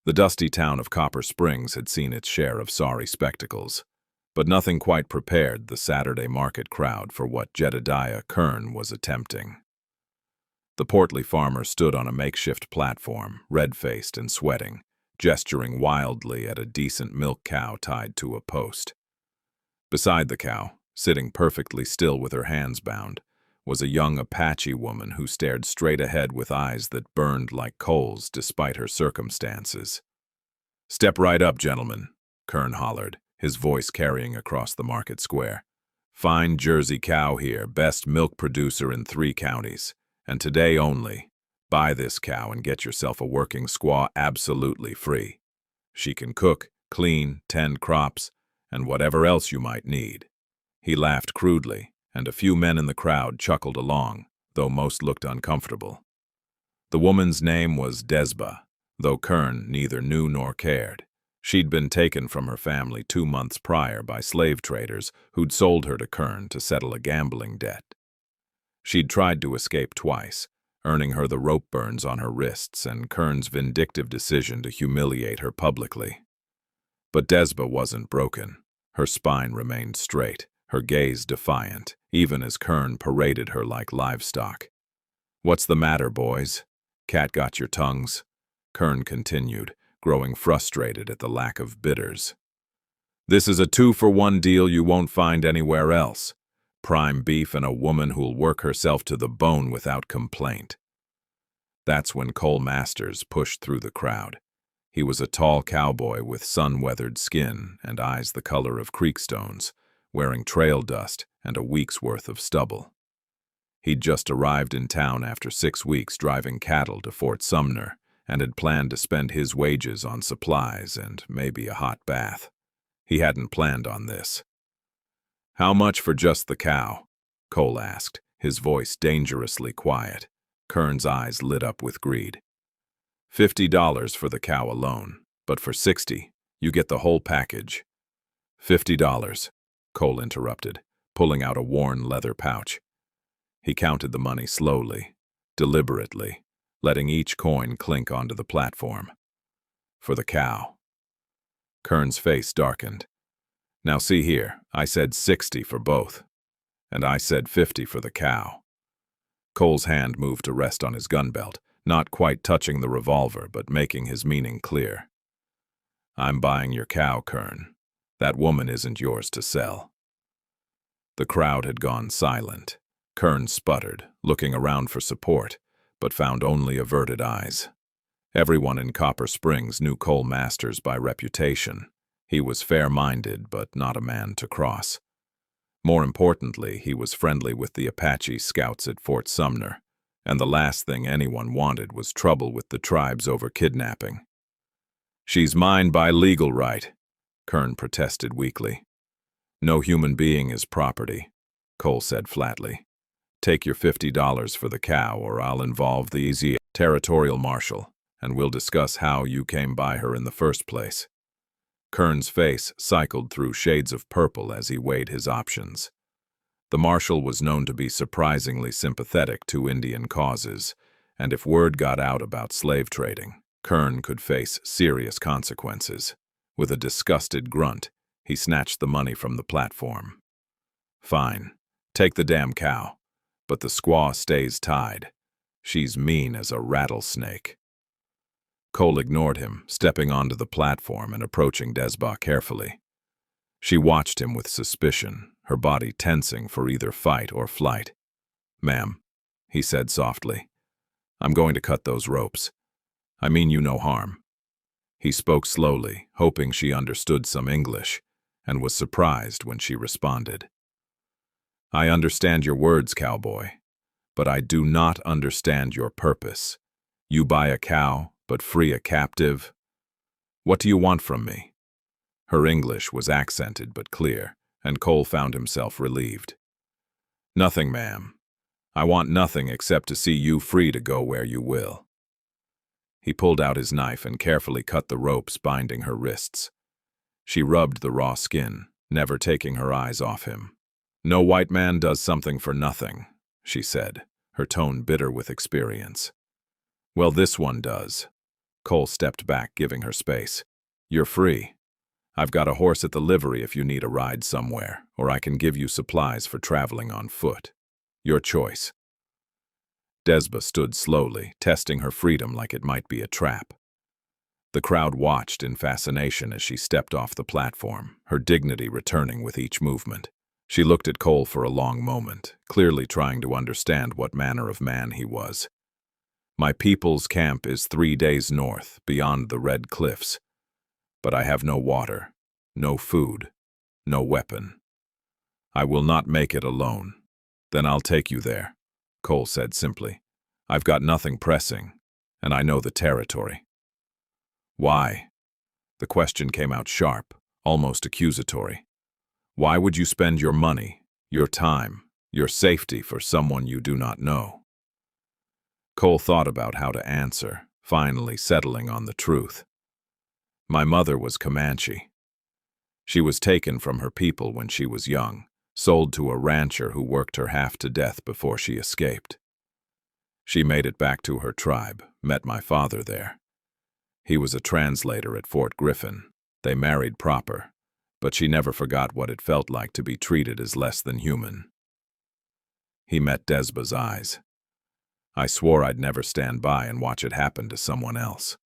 The dusty town of Copper Springs had seen its share of sorry spectacles, but nothing quite prepared the Saturday market crowd for what Jedediah Kern was attempting. The portly farmer stood on a makeshift platform, red-faced and sweating, gesturing wildly at a decent milk cow tied to a post. Beside the cow, sitting perfectly still with her hands bound, was a young Apache woman who stared straight ahead with eyes that burned like coals despite her circumstances. "Step right up, gentlemen," Kern hollered, his voice carrying across the market square. "Fine Jersey cow here, best milk producer in 3 counties. And today only, buy this cow and get yourself a working squaw absolutely free. She can cook, clean, tend crops, and whatever else you might need." He laughed crudely, and a few men in the crowd chuckled along, though most looked uncomfortable. The woman's name was Desba, though Kern neither knew nor cared. She'd been taken from her family 2 months prior by slave traders who'd sold her to Kern to settle a gambling debt. She'd tried to escape twice, earning her the rope burns on her wrists and Kern's vindictive decision to humiliate her publicly. But Desba wasn't broken. Her spine remained straight, her gaze defiant, even as Kern paraded her like livestock. "What's the matter, boys? Cat got your tongues?" Kern continued, growing frustrated at the lack of bidders. "This is a 2-for-1 deal you won't find anywhere else. Prime beef and a woman who'll work herself to the bone without complaint." That's when Cole Masters pushed through the crowd. He was a tall cowboy with sun-weathered skin and eyes the color of creek stones, wearing trail dust and a week's worth of stubble. He'd just arrived in town after 6 weeks driving cattle to Fort Sumner and had planned to spend his wages on supplies and maybe a hot bath. He hadn't planned on this. "How much for just the cow?" Cole asked, his voice dangerously quiet. Kern's eyes lit up with greed. $50 for the cow alone, but for 60, you get the whole package." $50, Cole interrupted, pulling out a worn leather pouch. He counted the money slowly, deliberately, letting each coin clink onto the platform. "For the cow." Kern's face darkened. "Now see here, I said 60 for both. And I said 50 for the cow." Cole's hand moved to rest on his gun belt, not quite touching the revolver, but making his meaning clear. "I'm buying your cow, Kern. That woman isn't yours to sell." The crowd had gone silent. Kern sputtered, looking around for support, but found only averted eyes. Everyone in Copper Springs knew Cole Masters by reputation. He was fair-minded, but not a man to cross. More importantly, he was friendly with the Apache scouts at Fort Sumner, and the last thing anyone wanted was trouble with the tribes over kidnapping. "She's mine by legal right," Kern protested weakly. "No human being is property," Cole said flatly. "Take your $50 for the cow, or I'll involve the easy territorial marshal, and we'll discuss how you came by her in the first place." Kern's face cycled through shades of purple as he weighed his options. The marshal was known to be surprisingly sympathetic to Indian causes, and if word got out about slave trading, Kern could face serious consequences. With a disgusted grunt, he snatched the money from the platform. "Fine, take the damn cow, but the squaw stays tied. She's mean as a rattlesnake." Cole ignored him, stepping onto the platform and approaching Desba carefully. She watched him with suspicion, her body tensing for either fight or flight. "Ma'am," he said softly, "I'm going to cut those ropes. I mean you no harm." He spoke slowly, hoping she understood some English, and was surprised when she responded. "I understand your words, cowboy, but I do not understand your purpose. You buy a cow, but free a captive? What do you want from me?" Her English was accented but clear, and Cole found himself relieved. "Nothing, ma'am. I want nothing except to see you free to go where you will." He pulled out his knife and carefully cut the ropes binding her wrists. She rubbed the raw skin, never taking her eyes off him. "No white man does something for nothing," she said, her tone bitter with experience. "Well, this one does." Cole stepped back, giving her space. You're free. I've got a horse at the livery if you need a ride somewhere, or I can give you supplies for traveling on foot. Your choice. Desba stood slowly, testing her freedom like it might be a trap. The crowd watched in fascination as she stepped off the platform, her dignity returning with each movement. She looked at Cole for a long moment, clearly trying to understand what manner of man he was. My people's camp is 3 days north, beyond the red cliffs. But I have no water, no food, no weapon. I will not make it alone. Then I'll take you there, Cole said simply. I've got nothing pressing, and I know the territory. Why? The question came out sharp, almost accusatory. Why would you spend your money, your time, your safety for someone you do not know? Cole thought about how to answer, finally settling on the truth. My mother was Comanche. She was taken from her people when she was young, sold to a rancher who worked her half to death before she escaped. She made it back to her tribe, met my father there. He was a translator at Fort Griffin. They married proper, but she never forgot what it felt like to be treated as less than human. He met Desba's eyes. I swore I'd never stand by and watch it happen to someone else.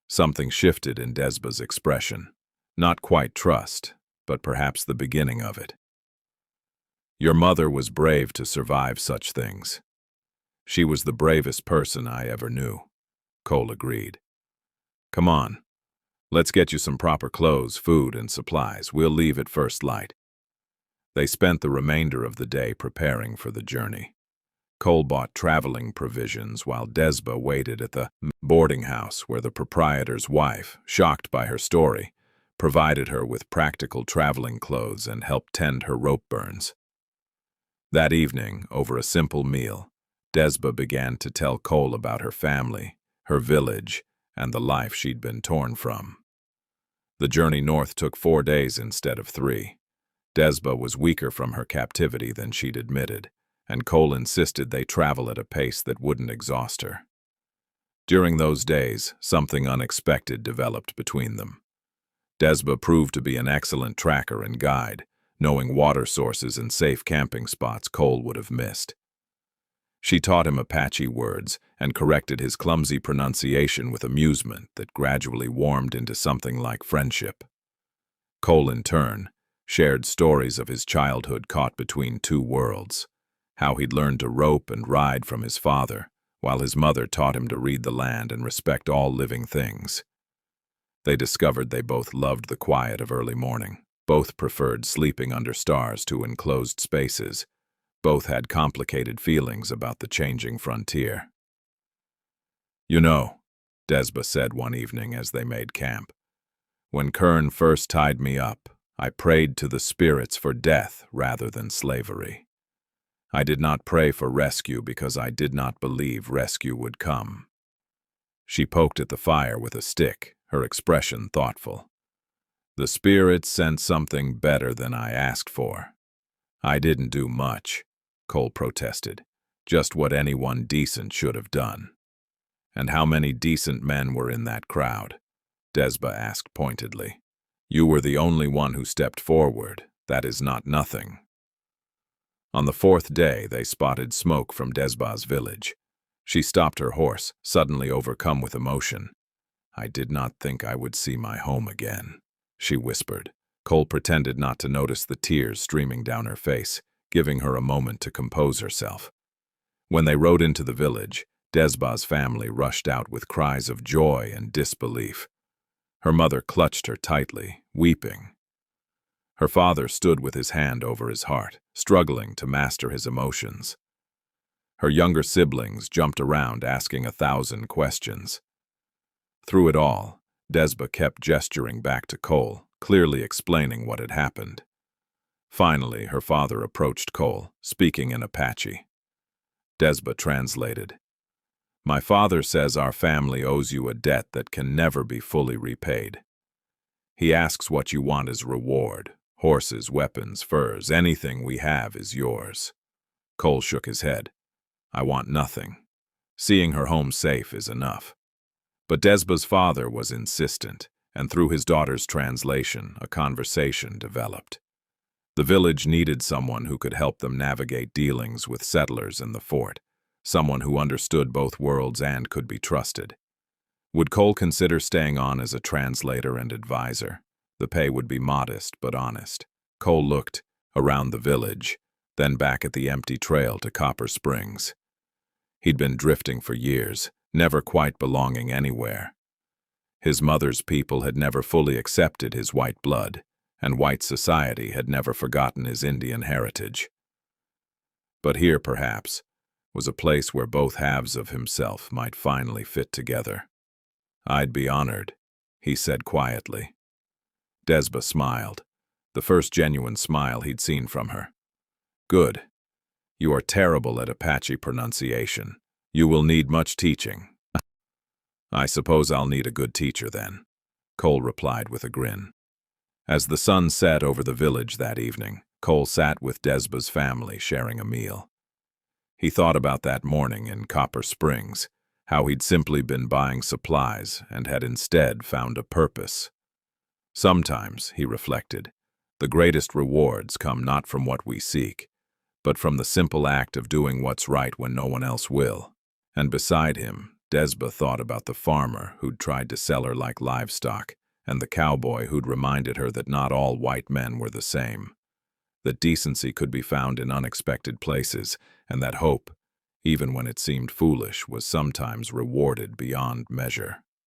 Something shifted in Desba's expression. Not quite trust, but perhaps the beginning of it. Your mother was brave to survive such things. She was the bravest person I ever knew, Cole agreed. Come on. Let's get you some proper clothes, food, and supplies. We'll leave at first light. They spent the remainder of the day preparing for the journey. Cole bought traveling provisions while Desba waited at the boarding house where the proprietor's wife, shocked by her story, provided her with practical traveling clothes and helped tend her rope burns. That evening, over a simple meal, Desba began to tell Cole about her family, her village, and the life she'd been torn from. The journey north took 4 days instead of 3. Desba was weaker from her captivity than she'd admitted, and Cole insisted they travel at a pace that wouldn't exhaust her. During those days, something unexpected developed between them. Desba proved to be an excellent tracker and guide, knowing water sources and safe camping spots Cole would have missed. She taught him Apache words and corrected his clumsy pronunciation with amusement that gradually warmed into something like friendship. Cole, in turn, shared stories of his childhood caught between 2 worlds, how he'd learned to rope and ride from his father, while his mother taught him to read the land and respect all living things. They discovered they both loved the quiet of early morning, both preferred sleeping under stars to enclosed spaces, both had complicated feelings about the changing frontier. You know, Desba said one evening as they made camp, when Kern first tied me up, I prayed to the spirits for death rather than slavery. I did not pray for rescue because I did not believe rescue would come. She poked at the fire with a stick, her expression thoughtful. The spirits sent something better than I asked for. I didn't do much, Cole protested, just what anyone decent should have done. And how many decent men were in that crowd? Desba asked pointedly. You were the only one who stepped forward. That is not nothing. On the 4th day, they spotted smoke from Desba's village. She stopped her horse, suddenly overcome with emotion. I did not think I would see my home again, she whispered. Cole pretended not to notice the tears streaming down her face, giving her a moment to compose herself. When they rode into the village, Desba's family rushed out with cries of joy and disbelief. Her mother clutched her tightly, weeping. Her father stood with his hand over his heart, struggling to master his emotions. Her younger siblings jumped around asking 1,000 questions. Through it all, Desba kept gesturing back to Cole, clearly explaining what had happened. Finally, her father approached Cole, speaking in Apache. Desba translated. My father says our family owes you a debt that can never be fully repaid. He asks what you want as reward. Horses, weapons, furs, anything we have is yours. Cole shook his head. I want nothing. Seeing her home safe is enough. But Desba's father was insistent, and through his daughter's translation, a conversation developed. The village needed someone who could help them navigate dealings with settlers in the fort, someone who understood both worlds and could be trusted. Would Cole consider staying on as a translator and advisor? The pay would be modest but honest. Cole looked around the village, then back at the empty trail to Copper Springs. He'd been drifting for years, never quite belonging anywhere. His mother's people had never fully accepted his white blood, and white society had never forgotten his Indian heritage. But here, perhaps, was a place where both halves of himself might finally fit together. "I'd be honored," he said quietly. Desba smiled, the first genuine smile he'd seen from her. "Good. You are terrible at Apache pronunciation. You will need much teaching." "I suppose I'll need a good teacher then," Cole replied with a grin. As the sun set over the village that evening, Cole sat with Desba's family sharing a meal. He thought about that morning in Copper Springs, how he'd simply been buying supplies and had instead found a purpose. Sometimes, he reflected, the greatest rewards come not from what we seek, but from the simple act of doing what's right when no one else will. And beside him, Desba thought about the farmer who'd tried to sell her like livestock, and the cowboy who'd reminded her that not all white men were the same, that decency could be found in unexpected places, and that hope, even when it seemed foolish, was sometimes rewarded beyond measure.